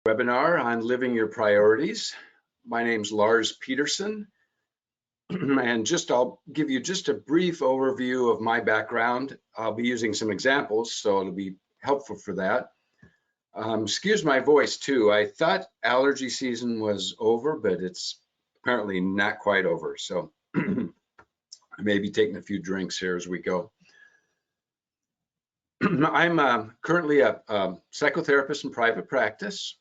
Webinar on living your priorities. My name's Lars Peterson, and I'll give you just a brief overview of my background. I'll be using some examples, so it'll be helpful for that. Excuse my voice too. I thought allergy season was over, but it's apparently not quite over. So I may be taking a few drinks here as we go. I'm currently a psychotherapist in private practice.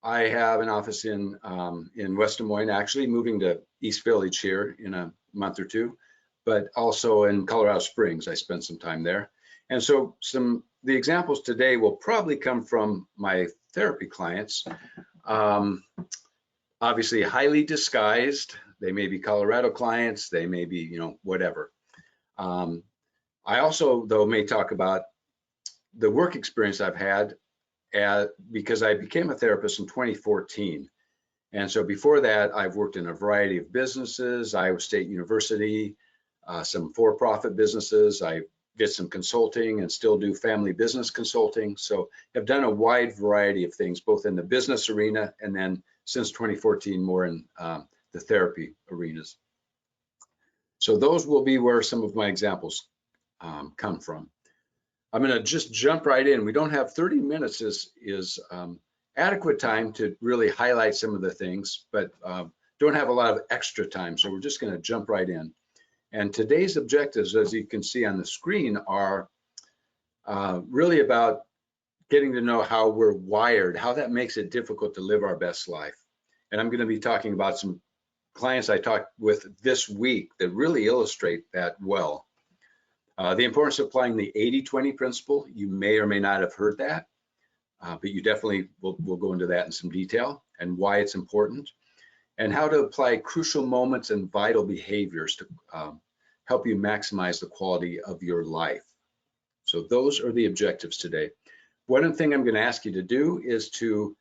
I have an office in West Des Moines, actually moving to East Village here in a month or two, but also in Colorado Springs. I spent some time there. And so the examples today will probably come from my therapy clients. Obviously highly disguised. They may be Colorado clients, they may be, whatever. I also, though, may talk about the work experience I've had because I became a therapist in 2014. And so before that, I've worked in a variety of businesses, Iowa State University, some for-profit businesses. I did some consulting and still do family business consulting. So I've done a wide variety of things, both in the business arena and then since 2014, more in the therapy arenas. So those will be where some of my examples come from. I'm going to just jump right in. We don't have 30 minutes is adequate time to really highlight some of the things, but don't have a lot of extra time. So we're just going to jump right in. And today's objectives, as you can see on the screen, are really about getting to know how we're wired, how that makes it difficult to live our best life. And I'm going to be talking about some clients I talked with this week that really illustrate that well. The importance of applying the 80-20 principle. You may or may not have heard that, but you definitely will go into that in some detail and why it's important, and how to apply crucial moments and vital behaviors to help you maximize the quality of your life. So those are the objectives today. One thing I'm going to ask you to do is to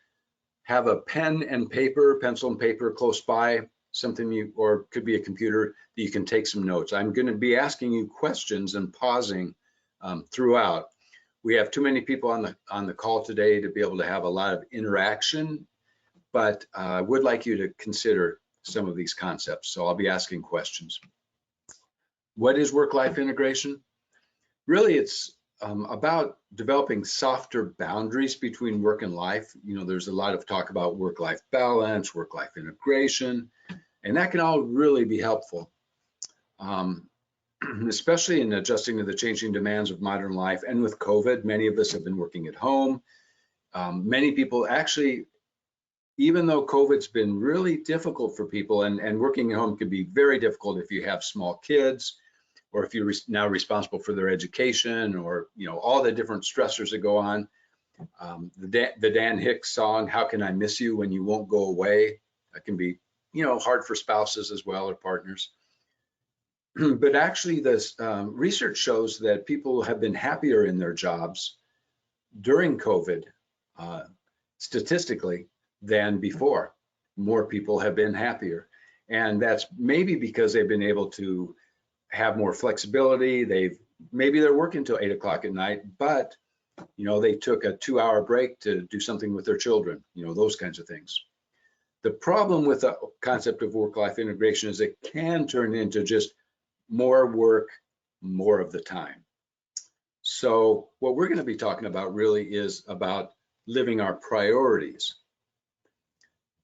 have a pen and paper, pencil and paper close by, something or could be a computer that you can take some notes. I'm going to be asking you questions and pausing throughout. We have too many people on the call today to be able to have a lot of interaction, but I would like you to consider some of these concepts. So I'll be asking questions. What is work-life integration? Really, it's about developing softer boundaries between work and life. There's a lot of talk about work-life balance, work-life integration, and that can all really be helpful, especially in adjusting to the changing demands of modern life. And with COVID, many of us have been working at home. Many people actually, even though COVID's been really difficult for people, and working at home can be very difficult if you have small kids, or if you're now responsible for their education, or all the different stressors that go on. The Dan Hicks song, "How Can I Miss You When You Won't Go Away?" That can be hard for spouses as well, or partners. But actually, this research shows that people have been happier in their jobs during COVID, statistically, than before. More people have been happier, and that's maybe because they've been able to have more flexibility. Maybe they're working till 8 o'clock at night, but they took a 2-hour break to do something with their children, those kinds of things. The problem with the concept of work-life integration is it can turn into just more work, more of the time. So what we're going to be talking about really is about living our priorities,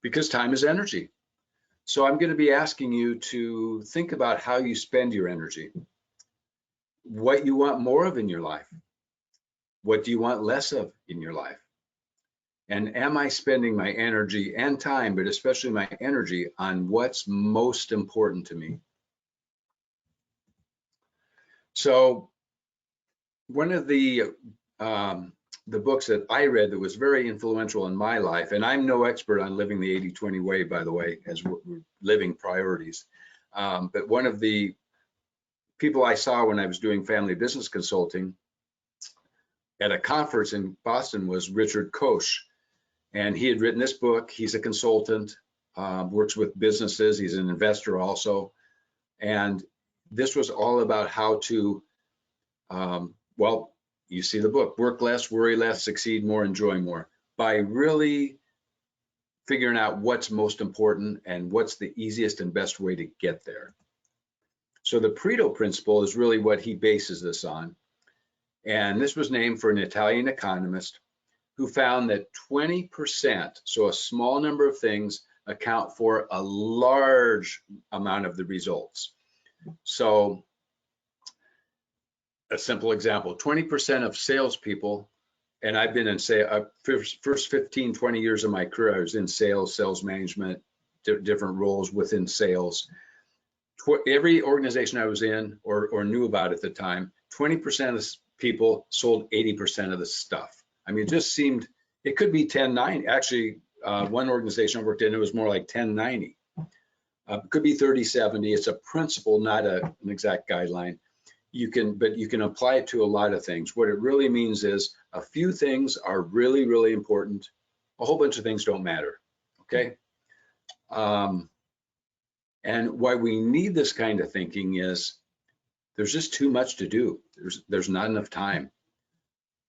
because time is energy. So I'm going to be asking you to think about how you spend your energy, what you want more of in your life, what do you want less of in your life, and am I spending my energy and time, but especially my energy, on what's most important to me? So one of the books that I read that was very influential in my life, and I'm no expert on living the 80-20 way, by the way, as we're living priorities, but one of the people I saw when I was doing family business consulting at a conference in Boston was Richard Koch, and he had written this book. He's a consultant, works with businesses. He's an investor also, and this was all about how to, well, you see the book, work less, worry less, succeed more, enjoy more, by really figuring out what's most important and what's the easiest and best way to get there. So the Pareto principle is really what he bases this on. And this was named for an Italian economist who found that 20%, so a small number of things, account for a large amount of the results. So a simple example, 20% of salespeople, and I've been in first 15, 20 years of my career, I was in sales management, different roles within sales. Every organization I was in or knew about at the time, 20% of people sold 80% of the stuff. I mean, it just seemed, it could be 10-90. Actually, one organization I worked in, it was more like 10-90. It could be 30-70. It's a principle, not an exact guideline. But you can apply it to a lot of things. What it really means is a few things are really, really important. A whole bunch of things don't matter, okay? And why we need this kind of thinking is there's just too much to do. There's not enough time.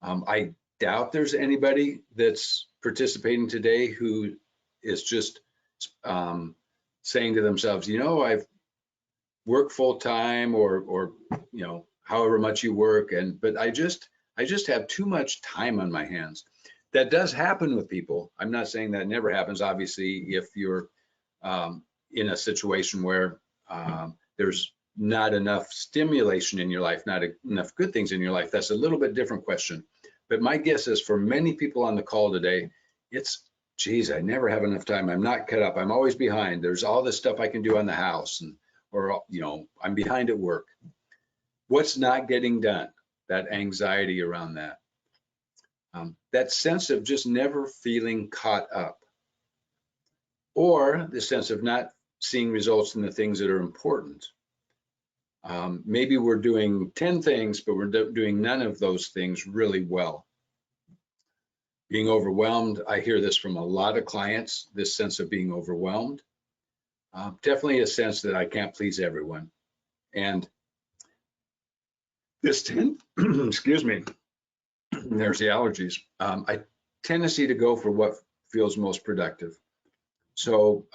I doubt there's anybody that's participating today who is just saying to themselves, you know, I've worked full time or you know, however much you work, but I just have too much time on my hands. That does happen with people. I'm not saying that never happens. Obviously, if you're in a situation where there's not enough stimulation in your life, not enough good things in your life, that's a little bit different question. But my guess is for many people on the call today, it's, geez, I never have enough time. I'm not caught up. I'm always behind. There's all this stuff I can do on the house, or you know, I'm behind at work. What's not getting done? That anxiety around that. That sense of just never feeling caught up, or the sense of not seeing results in the things that are important. Maybe we're doing 10 things, but we're doing none of those things really well. Being overwhelmed, I hear this from a lot of clients, this sense of being overwhelmed. Definitely a sense that I can't please everyone. And this excuse me, there's the allergies. I tendency to go for what feels most productive. So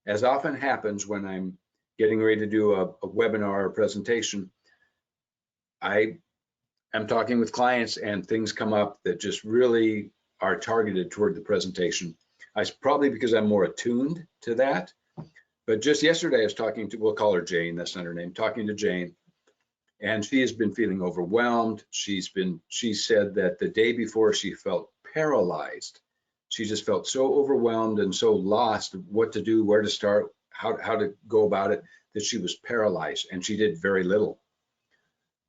as often happens when I'm getting ready to do a webinar or presentation, I am talking with clients and things come up that just really are targeted toward the presentation. Probably because I'm more attuned to that. But just yesterday I was talking to, we'll call her Jane, that's not her name, talking to Jane, and she has been feeling overwhelmed. She said that the day before she felt paralyzed. She just felt so overwhelmed and so lost what to do, where to start, how to go about it, that she was paralyzed and she did very little.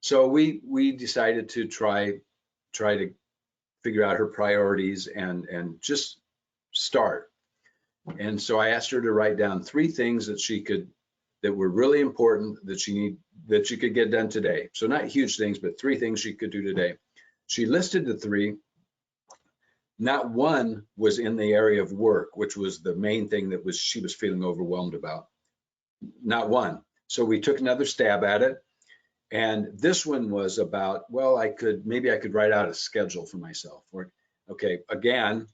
So we decided to try to figure out her priorities and just start. And so I asked her to write down 3 things that were really important that she could get done today. So not huge things, but 3 things she could do today. She listed the 3. Not one was in the area of work, which was the main thing that she was feeling overwhelmed about. Not one. So we took another stab at it. And this one was about, well, maybe I could write out a schedule for myself. Or, okay, again,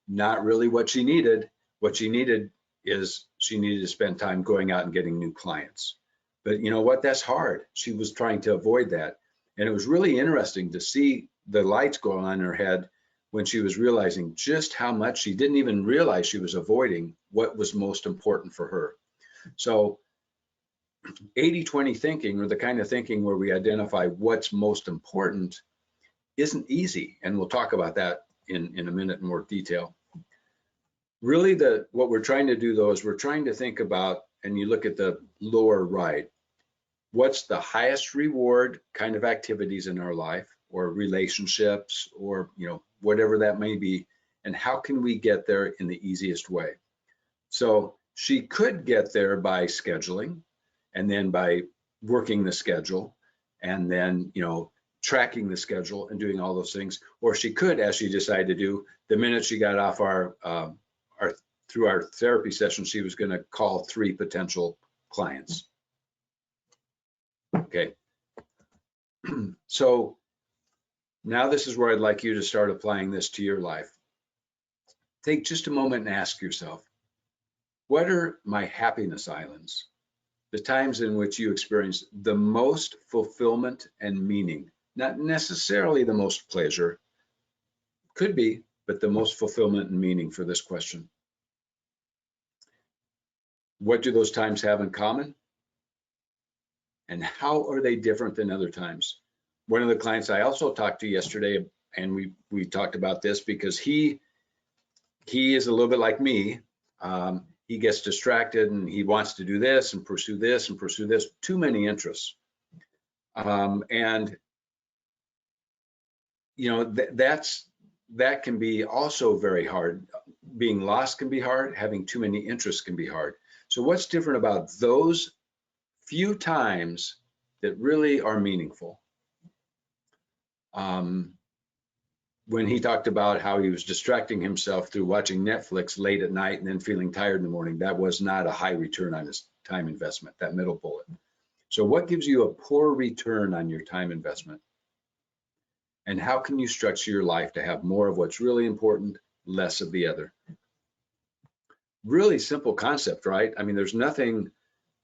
not really what she needed. What she needed is she needed to spend time going out and getting new clients. But you know what? That's hard. She was trying to avoid that. And it was really interesting to see the lights go on in her head when she was realizing just how much she didn't even realize she was avoiding what was most important for her. So 80-20 thinking, or the kind of thinking where we identify what's most important, isn't easy. And we'll talk about that in a minute in more detail. Really, what we're trying to do, though, is we're trying to think about, and you look at the lower right, what's the highest reward kind of activities in our life, or relationships, or you know, whatever that may be, and how can we get there in the easiest way? So she could get there by scheduling, and then by working the schedule, and then, you know, tracking the schedule and doing all those things. Or she could, as she decided to do, the minute she got off through our therapy session, she was going to call 3 potential clients. Okay. So now this is where I'd like you to start applying this to your life. take just a moment and ask yourself, what are my happiness islands? The times in which you experience the most fulfillment and meaning, not necessarily the most pleasure, could be, but the most fulfillment and meaning for this question. What do those times have in common? And how are they different than other times? One of the clients I also talked to yesterday, and we talked about this because he is a little bit like me. He gets distracted and he wants to do this and pursue this and pursue this. Too many interests. And you know, that can be also very hard. Being lost can be hard. Having too many interests can be hard. So what's different about those few times that really are meaningful? When he talked about how he was distracting himself through watching Netflix late at night and then feeling tired in the morning, that was not a high return on his time investment, that middle bullet. So what gives you a poor return on your time investment? And how can you structure your life to have more of what's really important, less of the other? Really simple concept, right? I mean, there's nothing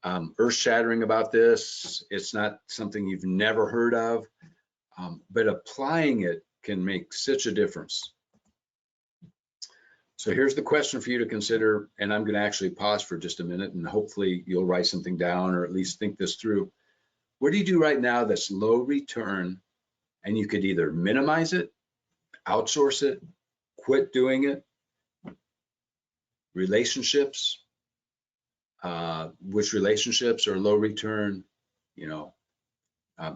earth-shattering about this. It's not something you've never heard of, but applying it can make such a difference. So here's the question for you to consider, and I'm going to actually pause for just a minute, and hopefully you'll write something down or at least think this through. What do you do right now that's low return, and you could either minimize it, outsource it, quit doing it? Relationships, which relationships are low return? You know,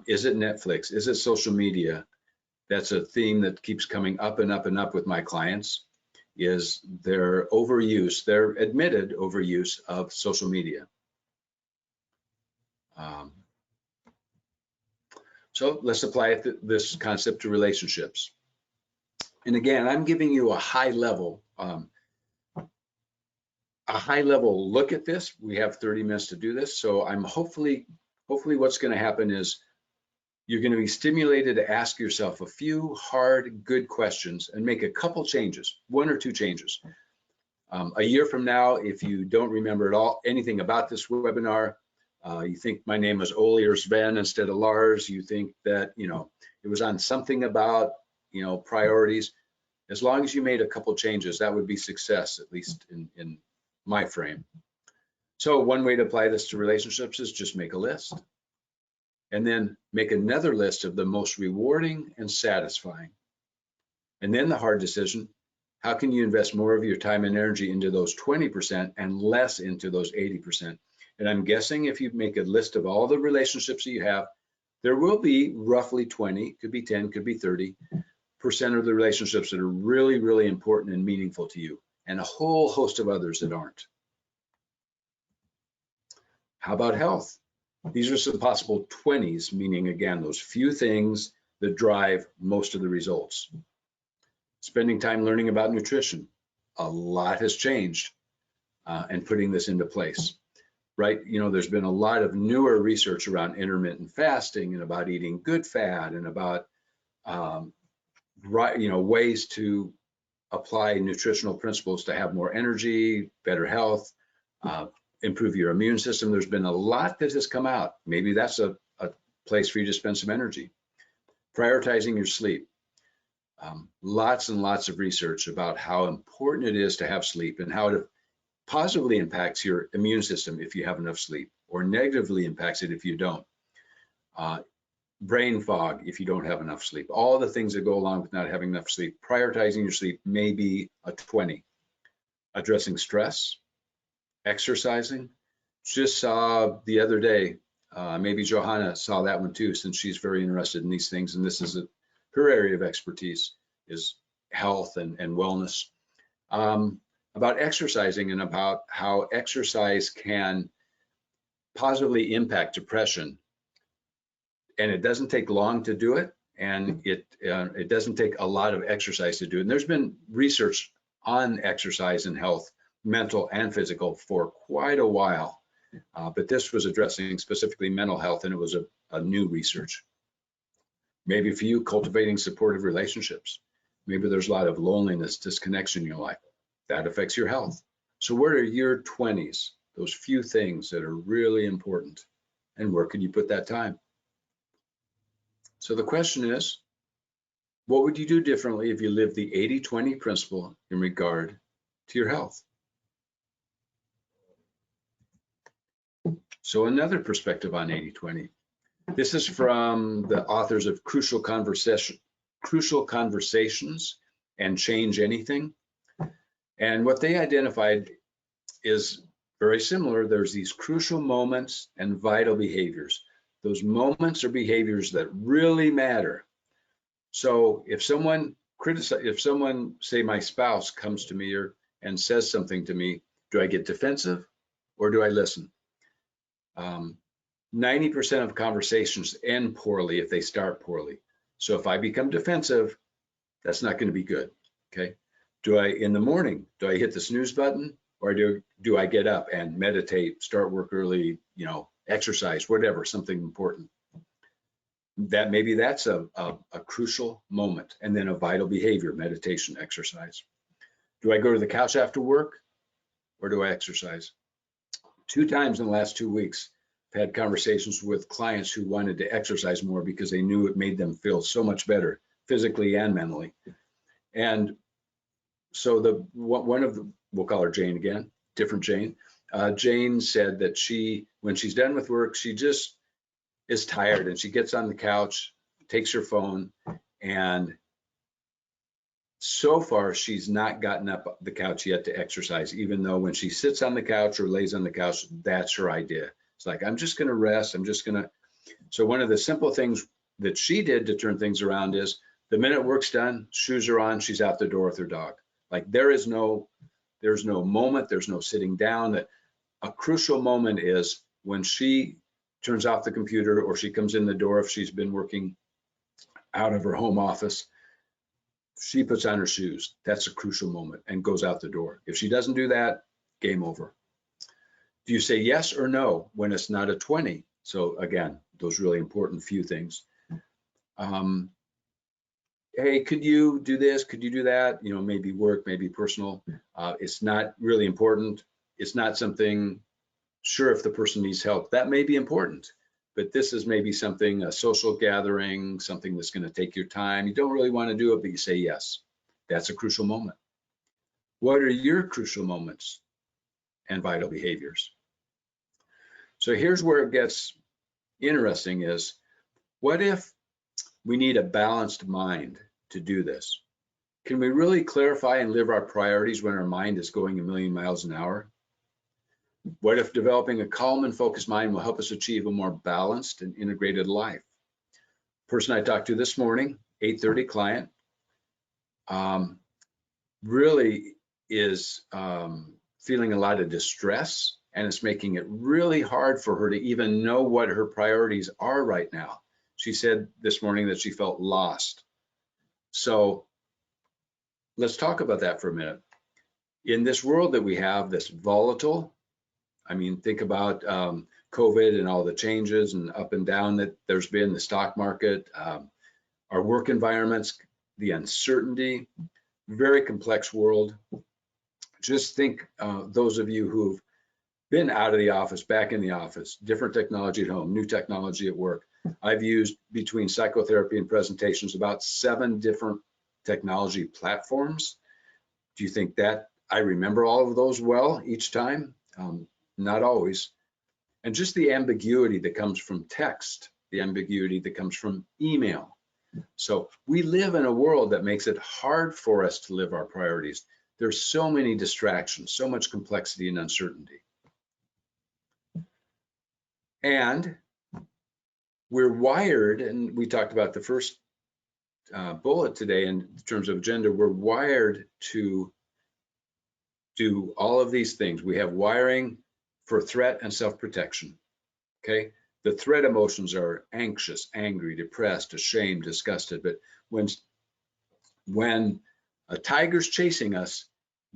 is it Netflix? Is it social media? That's a theme that keeps coming up and up and up with my clients, is their overuse, their admitted overuse of social media. So let's apply this concept to relationships. And again, I'm giving you a high level look at this. We have 30 minutes to do this. So I'm hopefully what's going to happen is you're going to be stimulated to ask yourself a few hard, good questions and make a couple changes, 1 or 2 changes. A year from now, if you don't remember at all anything about this webinar, you think my name was Ole or Sven instead of Lars, you think that, you know, it was on something about, you know, priorities. As long as you made a couple changes, that would be success, at least in my frame. So one way to apply this to relationships is just make a list. And then make another list of the most rewarding and satisfying. And then the hard decision, how can you invest more of your time and energy into those 20% and less into those 80%? And I'm guessing if you make a list of all the relationships that you have, there will be roughly 20, could be 10, could be 30% of the relationships that are really, really important and meaningful to you, and a whole host of others that aren't. How about health? These are some possible 20s, meaning again, those few things that drive most of the results. Spending time learning about nutrition. A lot has changed and putting this into place, right? You know, there's been a lot of newer research around intermittent fasting and about eating good fat and about, you know, ways to apply nutritional principles to have more energy, better health, improve your immune system. There's been a lot that has come out. Maybe that's a place for you to spend some energy. Prioritizing your sleep. Lots and lots of research about how important it is to have sleep and how it positively impacts your immune system if you have enough sleep, or negatively impacts it if you don't. Brain fog if you don't have enough sleep. All the things that go along with not having enough sleep. Prioritizing your sleep may be a 20. Addressing stress. Exercising. Just saw the other day, maybe Johanna saw that one too, since she's very interested in these things, and this is her area of expertise is health and wellness. About exercising and about how exercise can positively impact depression, and it doesn't take long to do it, and it doesn't take a lot of exercise to do it. And there's been research on exercise and health, mental and physical, for quite a while, but this was addressing specifically mental health, and it was a new research. Maybe for you, cultivating supportive relationships. Maybe there's a lot of loneliness, disconnection in your life. That affects your health. So what are your 20s? Those few things that are really important. And where can you put that time? So the question is, what would you do differently if you lived the 80-20 principle in regard to your health? So another perspective on 80-20. This is from the authors of Crucial Conversations and Change Anything. And what they identified is very similar. There's these crucial moments and vital behaviors. Those moments or behaviors that really matter. So if someone say my spouse comes to me and says something to me, do I get defensive or do I listen? 90% of conversations end poorly if they start poorly. So if I become defensive, that's not going to be good. Okay. In the morning, do I hit the snooze button, or do I get up and meditate, start work early, exercise, whatever, something important? That's a crucial moment. And then a vital behavior, meditation, exercise. Do I go to the couch after work, or do I exercise? 2 times in the last 2 weeks, I've had conversations with clients who wanted to exercise more because they knew it made them feel so much better physically and mentally. And so we'll call her Jane again, different Jane. Jane said that when she's done with work, she just is tired and she gets on the couch, takes her phone, and so far she's not gotten up the couch yet to exercise, even though when she sits on the couch or lays on the couch, that's her idea. It's like, I'm just going to rest. So one of the simple things that she did to turn things around is the minute work's done, shoes are on, she's out the door with her dog. Like there's no moment, there's no sitting down. That a crucial moment is when she turns off the computer or she comes in the door if she's been working out of her home office. She puts on her shoes. That's a crucial moment and goes out the door. If she doesn't do that, game over. Do you say yes or no when it's not a 20? So again, those really important few things. Hey, could you do this? Could you do that? Maybe work, maybe personal. It's not really important. It's not something, sure, if the person needs help, that may be important. But this is maybe something, a social gathering, something that's going to take your time. You don't really want to do it, but you say yes. That's a crucial moment. What are your crucial moments and vital behaviors? So here's where it gets interesting is, what if we need a balanced mind to do this? Can we really clarify and live our priorities when our mind is going a million miles an hour? What if developing a calm and focused mind will help us achieve a more balanced and integrated life? Person I talked to this morning, 8:30 client, really is feeling a lot of distress, and it's making it really hard for her to even know what her priorities are right now. She said this morning that she felt lost. So let's talk about that for a minute. In this world that we have that's volatile, think about COVID and all the changes and up and down that there's been, the stock market, our work environments, the uncertainty, very complex world. Just think, those of you who've been out of the office, back in the office, different technology at home, new technology at work. I've used, between psychotherapy and presentations, about 7 different technology platforms. Do you think that I remember all of those well each time? Not always. And just the ambiguity that comes from text, the ambiguity that comes from email. So we live in a world that makes it hard for us to live our priorities. There's so many distractions, so much complexity and uncertainty. And we're wired, and we talked about the first bullet today in terms of agenda, we're wired to do all of these things. We have wiring for threat and self-protection, okay? The threat emotions are anxious, angry, depressed, ashamed, disgusted. But when a tiger's chasing us,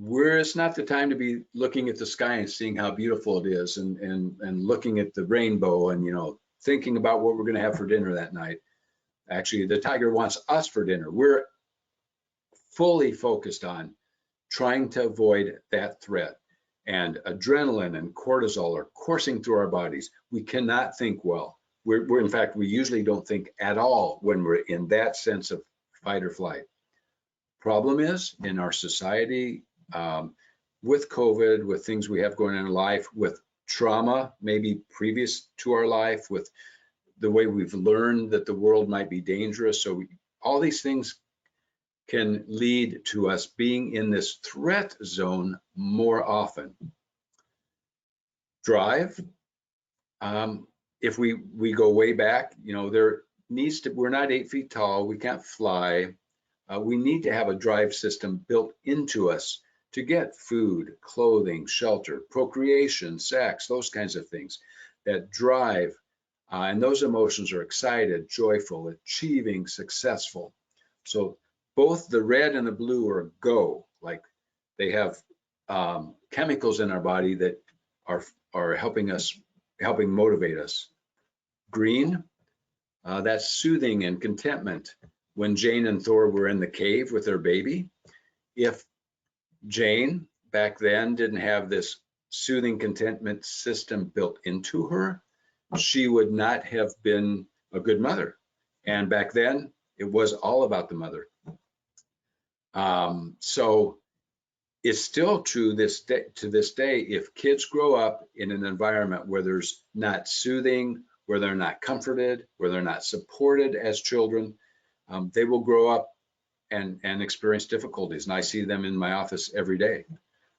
it's not the time to be looking at the sky and seeing how beautiful it is and looking at the rainbow and, thinking about what we're going to have for dinner that night. Actually, the tiger wants us for dinner. We're fully focused on trying to avoid that threat. And adrenaline and cortisol are coursing through our bodies. We cannot think well. In fact, we usually don't think at all when we're in that sense of fight or flight. Problem is, in our society, with COVID, with things we have going on in life, with trauma maybe previous to our life, with the way we've learned that the world might be dangerous. So all these things can lead to us being in this threat zone more often. Drive, if we go way back, we're not 8 feet tall, we can't fly. We need to have a drive system built into us to get food, clothing, shelter, procreation, sex, those kinds of things that drive. And those emotions are excited, joyful, achieving, successful. So both the red and the blue are go, like they have chemicals in our body that are helping motivate us. Green, that's soothing and contentment. When Jane and Thor were in the cave with their baby, if Jane back then didn't have this soothing contentment system built into her, she would not have been a good mother. And back then, it was all about the mother. So it's still true to this day, if kids grow up in an environment where there's not soothing, where they're not comforted, where they're not supported as children, they will grow up and experience difficulties. And I see them in my office every day.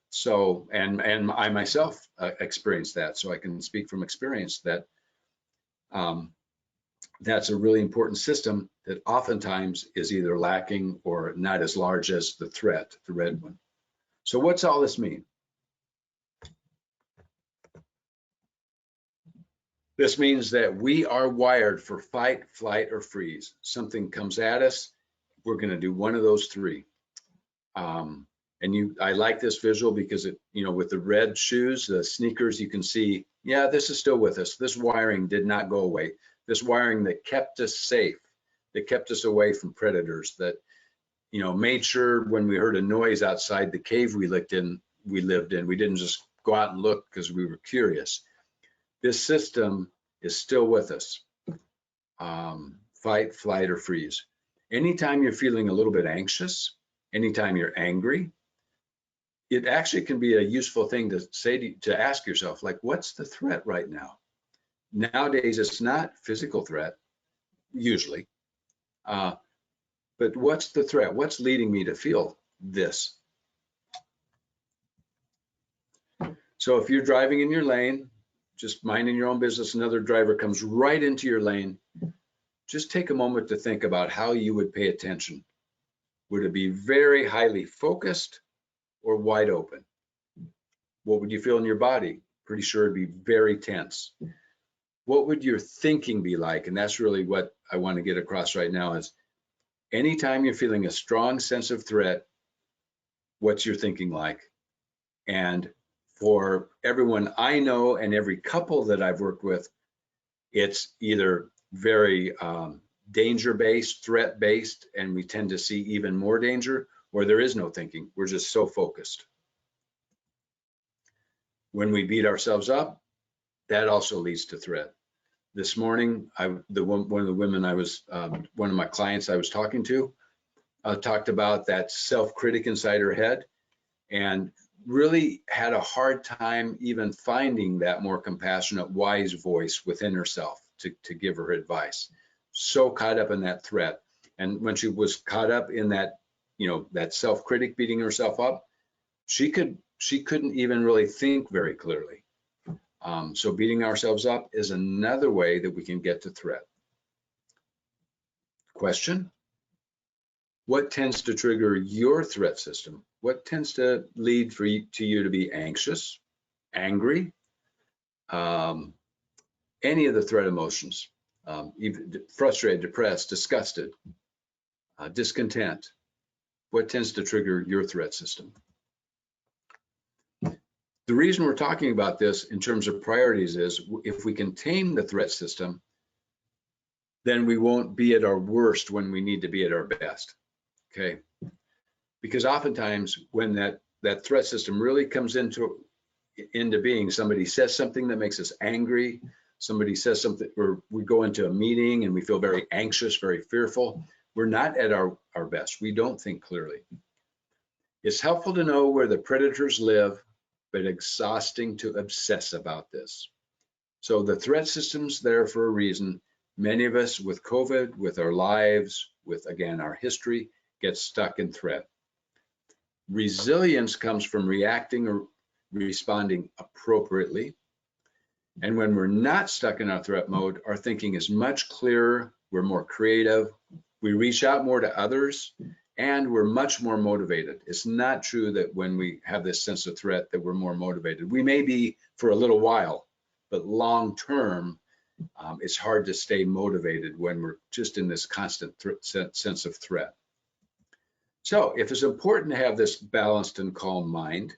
So, and I myself experience that. So I can speak from experience that that's a really important system that oftentimes is either lacking or not as large as the threat, the red one. So what's all this mean? This means that we are wired for fight, flight, or freeze. Something comes at us, we're going to do one of those three. I like this visual because with the red shoes, the sneakers, you can see, yeah, this is still with us. This wiring did not go away. This wiring that kept us safe, that kept us away from predators, that made sure when we heard a noise outside the cave we lived in, we didn't just go out and look because we were curious. This system is still with us. Fight, flight, or freeze. Anytime you're feeling a little bit anxious, anytime you're angry, it actually can be a useful thing to say to ask yourself, like, what's the threat right now? Nowadays, it's not physical threat, usually. But what's the threat? What's leading me to feel this? So if you're driving in your lane, just minding your own business, another driver comes right into your lane, just take a moment to think about how you would pay attention. Would it be very highly focused or wide open? What would you feel in your body? Pretty sure it'd be very tense. What would your thinking be like? And that's really what I want to get across right now is anytime you're feeling a strong sense of threat, what's your thinking like? And for everyone I know and every couple that I've worked with, it's either very danger-based, threat-based, and we tend to see even more danger, or there is no thinking. We're just so focused. When we beat ourselves up, that also leads to threat. This morning, one of the women one of my clients I was talking to, talked about that self-critic inside her head and really had a hard time even finding that more compassionate, wise voice within herself to give her advice. So caught up in that threat. And when she was caught up in that, that self-critic beating herself up, she couldn't even really think very clearly. So beating ourselves up is another way that we can get to threat. Question: what tends to trigger your threat system? What tends to lead to you to be anxious, angry, any of the threat emotions, even frustrated, depressed, disgusted, discontent? What tends to trigger your threat system? The reason we're talking about this in terms of priorities is if we can tame the threat system, then we won't be at our worst when we need to be at our best. Okay. Because oftentimes when that threat system really comes into being, somebody says something that makes us angry, somebody says something, or we go into a meeting and we feel very anxious, very fearful, we're not at our best. We don't think clearly. It's helpful to know where the predators live, but exhausting to obsess about this. So the threat system's there for a reason. Many of us with COVID, with our lives, with, again, our history, get stuck in threat. Resilience comes from reacting or responding appropriately. And when we're not stuck in our threat mode, our thinking is much clearer, we're more creative, we reach out more to others, and we're much more motivated. It's not true that when we have this sense of threat that we're more motivated. We may be for a little while, but long term, it's hard to stay motivated when we're just in this constant sense of threat. So if it's important to have this balanced and calm mind,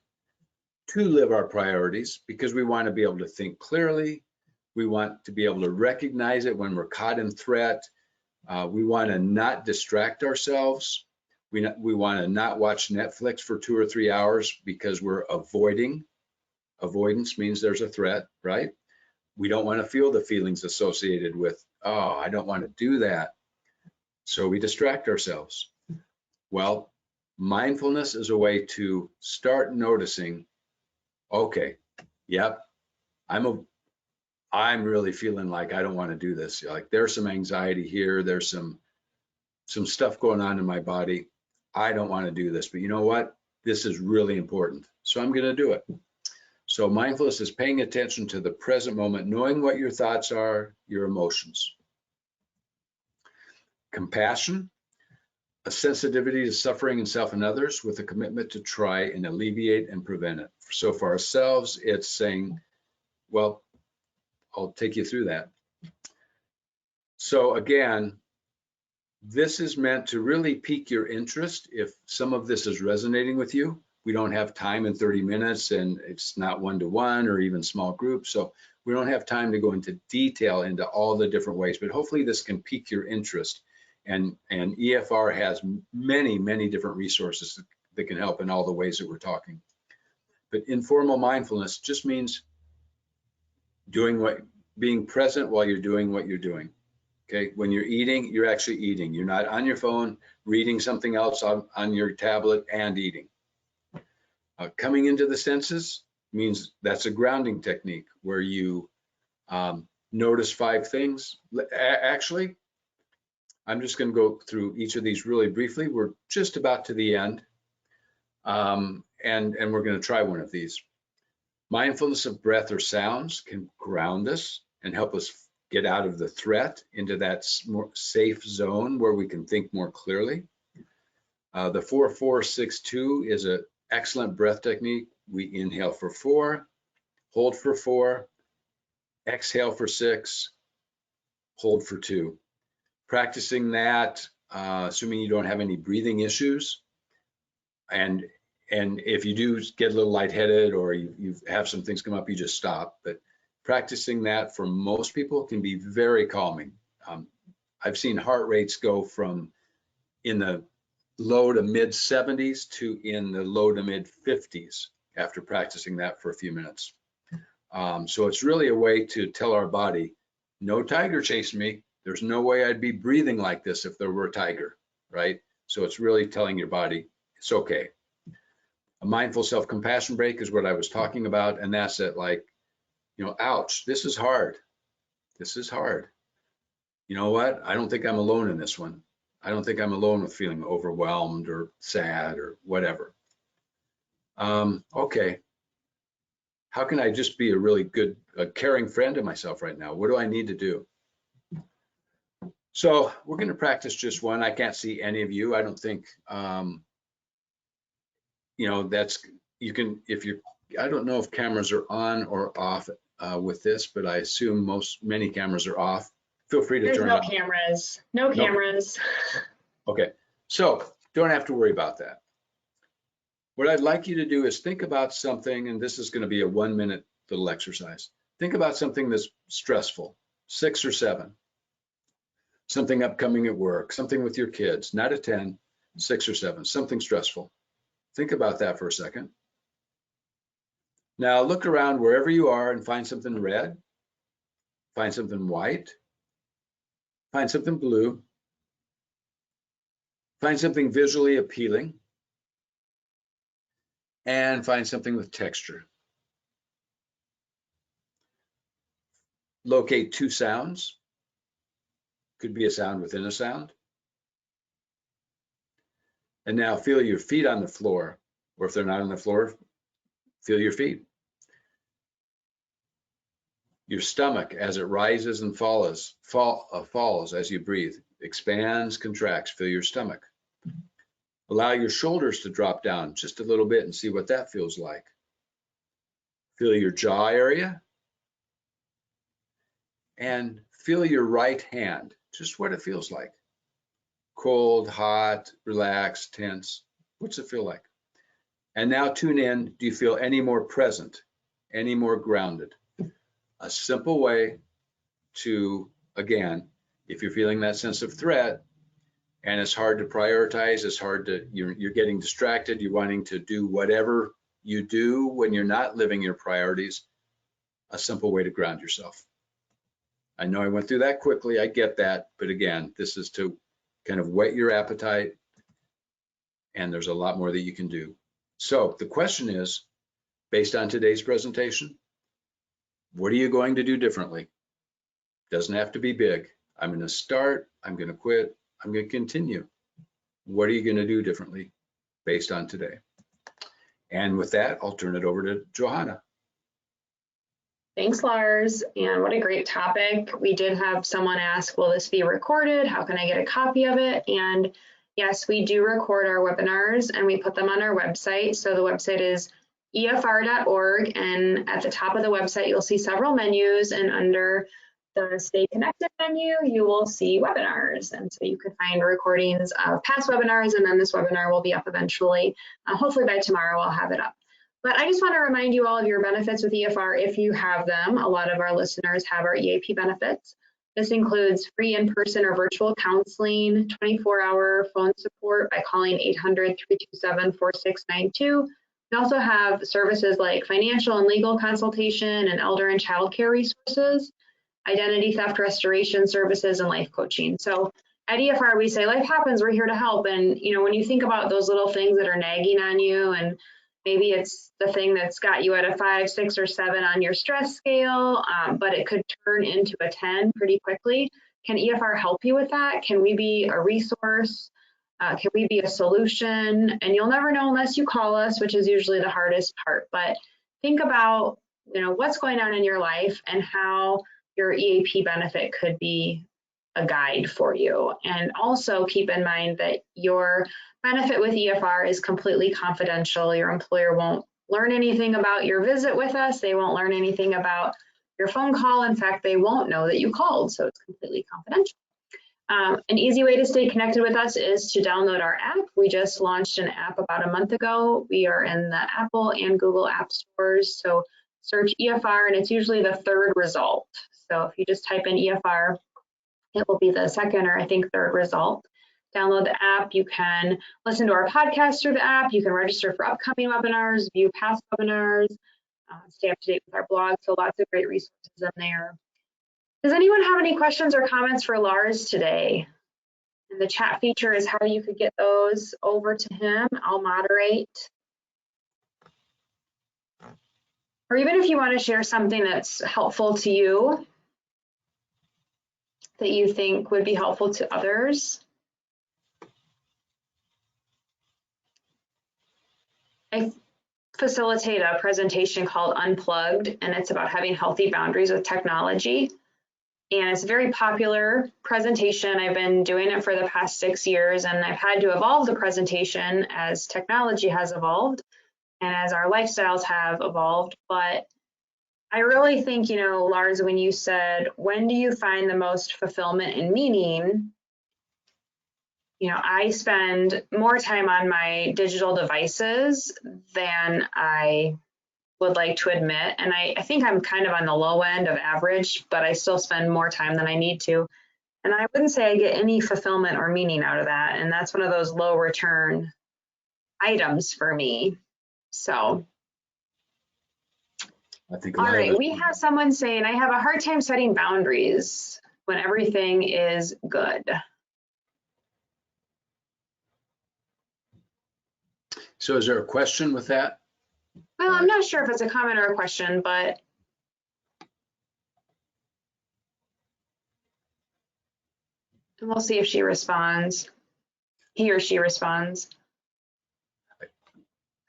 to live our priorities, because we want to be able to think clearly, we want to be able to recognize it when we're caught in threat, we want to not distract ourselves, we want to not watch Netflix for 2 or 3 hours because we're avoiding. Avoidance means there's a threat, right? We don't want to feel the feelings associated with, oh, I don't want to do that. So we distract ourselves. Well, mindfulness is a way to start noticing, okay, yep, I'm really feeling like I don't want to do this. Like there's some anxiety here, there's some stuff going on in my body. I don't want to do this, but you know what? This is really important, so I'm going to do it. So mindfulness is paying attention to the present moment, knowing what your thoughts are, your emotions. Compassion, a sensitivity to suffering in self and others with a commitment to try and alleviate and prevent it. So for ourselves, it's saying, well, I'll take you through that. So again, this is meant to really pique your interest. If some of this is resonating with you, we don't have time in 30 minutes and it's not one-to-one or even small groups. So we don't have time to go into detail into all the different ways, but hopefully this can pique your interest. And EFR has many, many different resources that can help in all the ways that we're talking. But informal mindfulness just means being present while you're doing what you're doing. Okay, when you're eating, you're actually eating. You're not on your phone, reading something else on your tablet and eating. Coming into the senses means that's a grounding technique where you notice 5 things. Actually, I'm just going to go through each of these really briefly. We're just about to the end, and we're going to try one of these. Mindfulness of breath or sounds can ground us and help us get out of the threat into that more safe zone where we can think more clearly. The 4-4-6-2 is an excellent breath technique. We inhale for 4, hold for 4, exhale for 6, hold for 2. Practicing that, assuming you don't have any breathing issues, and if you do get a little lightheaded or you have some things come up, you just stop. But practicing that for most people can be very calming. I've seen heart rates go from in the low to mid 70s to in the low to mid 50s after practicing that for a few minutes. So it's really a way to tell our body, no tiger chasing me. There's no way I'd be breathing like this if there were a tiger, right? So it's really telling your body it's okay. A mindful self-compassion break is what I was talking about, and that's it, like, you know, ouch, this is hard. This is hard. You know what? I don't think I'm alone in this one. I don't think I'm alone with feeling overwhelmed or sad or whatever. Okay. How can I just be a really good, caring friend to myself right now? What do I need to do? So we're going to practice just one. I can't see any of you. I don't think, you know, you can, if you, I don't know if cameras are on or off with this, but I assume many cameras are off. Feel free to turn it on. There's no cameras. No cameras. Okay, so don't have to worry about that. What I'd like you to do is think about something, and this is going to be a 1-minute little exercise. Think about something that's stressful, 6 or 7. Something upcoming at work, something with your kids, not a 10, 6 or 7, something stressful. Think about that for a second. Now look around wherever you are and find something red, find something white, find something blue, find something visually appealing, and find something with texture. Locate 2 sounds. Could be a sound within a sound. And now feel your feet on the floor, or if they're not on the floor, feel your feet. Your stomach as it rises and falls as you breathe, expands, contracts, feel your stomach. Allow your shoulders to drop down just a little bit and see what that feels like. Feel your jaw area. And feel your right hand, just what it feels like. Cold, hot, relaxed, tense. What's it feel like? And now tune in. Do you feel any more present, any more grounded? A simple way to, again, if you're feeling that sense of threat and it's hard to prioritize, it's hard to, you're getting distracted, you're wanting to do whatever you do when you're not living your priorities, a simple way to ground yourself. I know I went through that quickly, I get that, but again, this is to kind of whet your appetite, and there's a lot more that you can do. So the question is, based on today's presentation, what are you going to do differently? Doesn't have to be big. I'm going to start, I'm going to quit, I'm going to continue. What are you going to do differently based on today? And with that, I'll turn it over to Johanna. Thanks, Lars. And what a great topic. We did have someone ask, will this be recorded? How can I get a copy of it? And yes, we do record our webinars and we put them on our website. So the website is efr.org. And at the top of the website, you'll see several menus. And under the Stay Connected menu, you will see webinars. And so you could find recordings of past webinars. And then this webinar will be up eventually. Hopefully by tomorrow, I'll have it up. But I just want to remind you all of your benefits with EFR if you have them. A lot of our listeners have our EAP benefits. This includes free in-person or virtual counseling, 24-hour phone support by calling 800-327-4692. We also have services like financial and legal consultation and elder and child care resources, identity theft restoration services, and life coaching. So at EFR, we say life happens, we're here to help. And when you think about those little things that are nagging on you, and maybe it's the thing that's got you at a 5, 6, or 7 on your stress scale, but it could turn into a 10 pretty quickly. Can EFR help you with that? Can we be a resource? Can we be a solution? And you'll never know unless you call us, which is usually the hardest part. But think about what's going on in your life and how your EAP benefit could be a guide for you. And also keep in mind that your benefit with EFR is completely confidential. Your employer won't learn anything about your visit with us. They won't learn anything about your phone call. In fact, they won't know that you called, so it's completely confidential. An easy way to stay connected with us is to download our app. We just launched an app about a month ago. We are in the Apple and Google App Stores, so search EFR, and it's usually the 3rd result. So if you just type in EFR, it will be the 2nd or I think 3rd result. Download the app. You can listen to our podcast through the app. You can register for upcoming webinars, view past webinars, stay up to date with our blog. So lots of great resources in there. Does anyone have any questions or comments for Lars today? And the chat feature is how you could get those over to him. I'll moderate. Or even if you want to share something that's helpful to you, that you think would be helpful to others. I facilitate a presentation called Unplugged, and it's about having healthy boundaries with technology. And it's a very popular presentation. I've been doing it for the past 6 years, and I've had to evolve the presentation as technology has evolved and as our lifestyles have evolved. But I really think, Lars, when you said, when do you find the most fulfillment and meaning? I spend more time on my digital devices than I would like to admit. And I think I'm kind of on the low end of average, but I still spend more time than I need to. And I wouldn't say I get any fulfillment or meaning out of that. And that's one of those low return items for me. So, I think a all lot of right, it. we have someone saying, I have a hard time setting boundaries when everything is good. So is there a question with that? Well, I'm not sure if it's a comment or a question, but we'll see if she responds. He or she responds.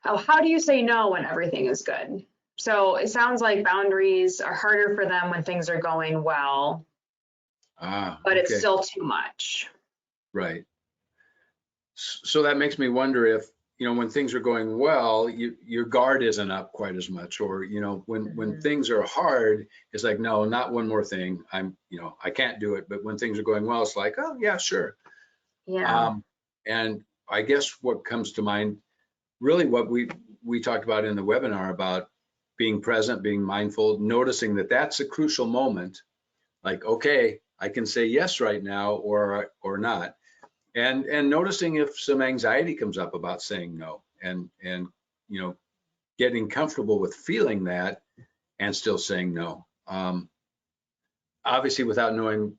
Oh, how do you say no when everything is good? So it sounds like boundaries are harder for them when things are going well, but it's Okay, still too much. right. So that makes me wonder if, when things are going well, your guard isn't up quite as much, or, when things are hard, it's like, no, not one more thing. I can't do it. But when things are going well, it's like, oh yeah, sure. Yeah. And I guess what comes to mind, really what we talked about in the webinar about being present, being mindful, noticing that that's a crucial moment. Like, okay, I can say yes right now or not. And noticing if some anxiety comes up about saying no, and getting comfortable with feeling that and still saying no. Obviously, without knowing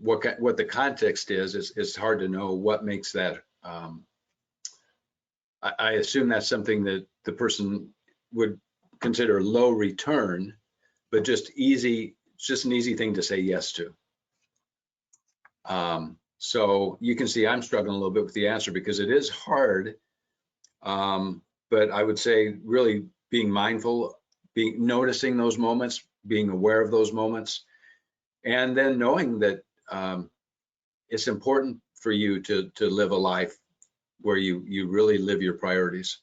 what the context is, it's hard to know what makes that. I assume that's something that the person would consider low return, but just an easy thing to say yes to. So you can see I'm struggling a little bit with the answer because it is hard. But I would say really being mindful, noticing those moments, being aware of those moments, and then knowing that it's important for you to live a life where you really live your priorities.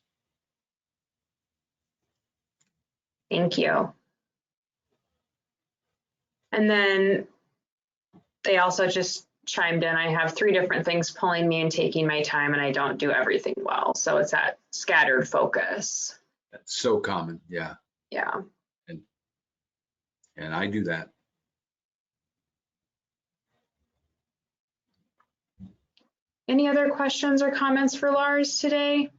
Thank you. And then they also just chimed in, I have 3 different things pulling me and taking my time, and I don't do everything well. So it's that scattered focus. That's so common. Yeah. Yeah. And I do that. Any other questions or comments for Lars today?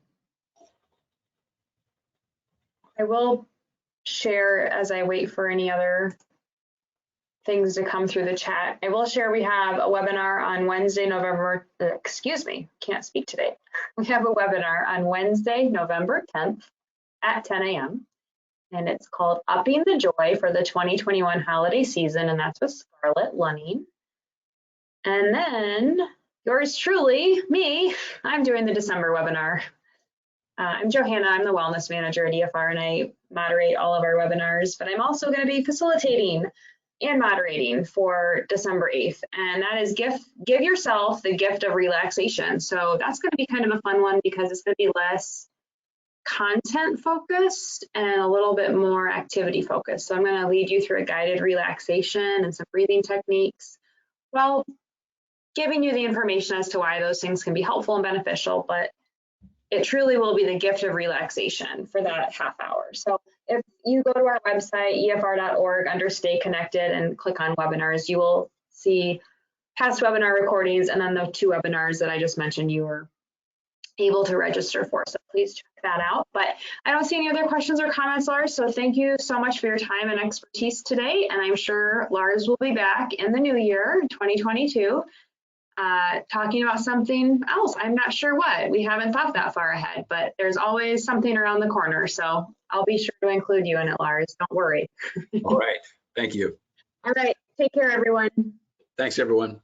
I will share as I wait for any other things to come through the chat. I will share we have a webinar on Wednesday, can't speak today. We have a webinar on Wednesday, November 10th at 10 a.m. And it's called Upping the Joy for the 2021 holiday season, and that's with Scarlett Lunning. And then yours truly, me, I'm doing the December webinar. I'm Johanna, I'm the wellness manager at EFR, and I moderate all of our webinars, but I'm also going to be facilitating and moderating for December 8th, and that is give yourself the gift of relaxation. So that's going to be kind of a fun one because it's going to be less content focused and a little bit more activity focused. So I'm going to lead you through a guided relaxation and some breathing techniques while giving you the information as to why those things can be helpful and beneficial, but it truly will be the gift of relaxation for that half hour. So if you go to our website, efr.org, under Stay Connected and click on webinars, you will see past webinar recordings, and then the 2 webinars that I just mentioned you were able to register for. So please check that out. But I don't see any other questions or comments, Lars. So thank you so much for your time and expertise today. And I'm sure Lars will be back in the new year, 2022. Talking about something else. I'm not sure what. We haven't thought that far ahead, but there's always something around the corner. So I'll be sure to include you in it, Lars. Don't worry. All right. Thank you. All right. Take care, everyone. Thanks, everyone.